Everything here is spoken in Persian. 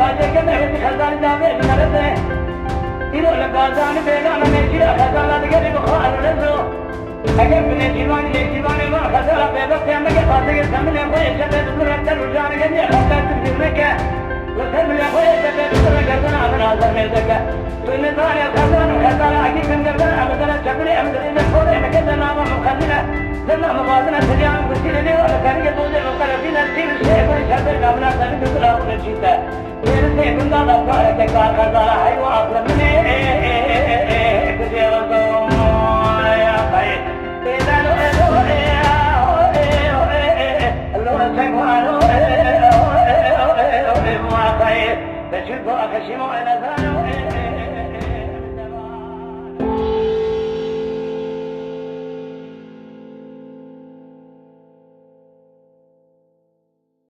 خاجه که نهی خزان جامه نرده اینو لبازان بیگان میشی خزان دیگری بخواه رزو اگر بنی دیوانی دیوانی ما خزان بیدا پیامه که خاطر سمنه خوی شده دور در روزانه که نه خاطر تبدیل که وسمنه خوی شده دور گردن آمن آزار میده که تو نزانی خزان اگه کن گردن آمدن چپلی آمدن خوره مکه نام مخزنه زنا موازنه سریان گسیل نیو لکانی دوزه مقربین تیم شیخ شده کاملا سری دوسرا کنچیتا میره سے گندا دفعه که کار خزان های و اصل منه کجی وزو یا بھائی پیدانو الله سبحانه ما خير تشوف أخشمه إلى ذلك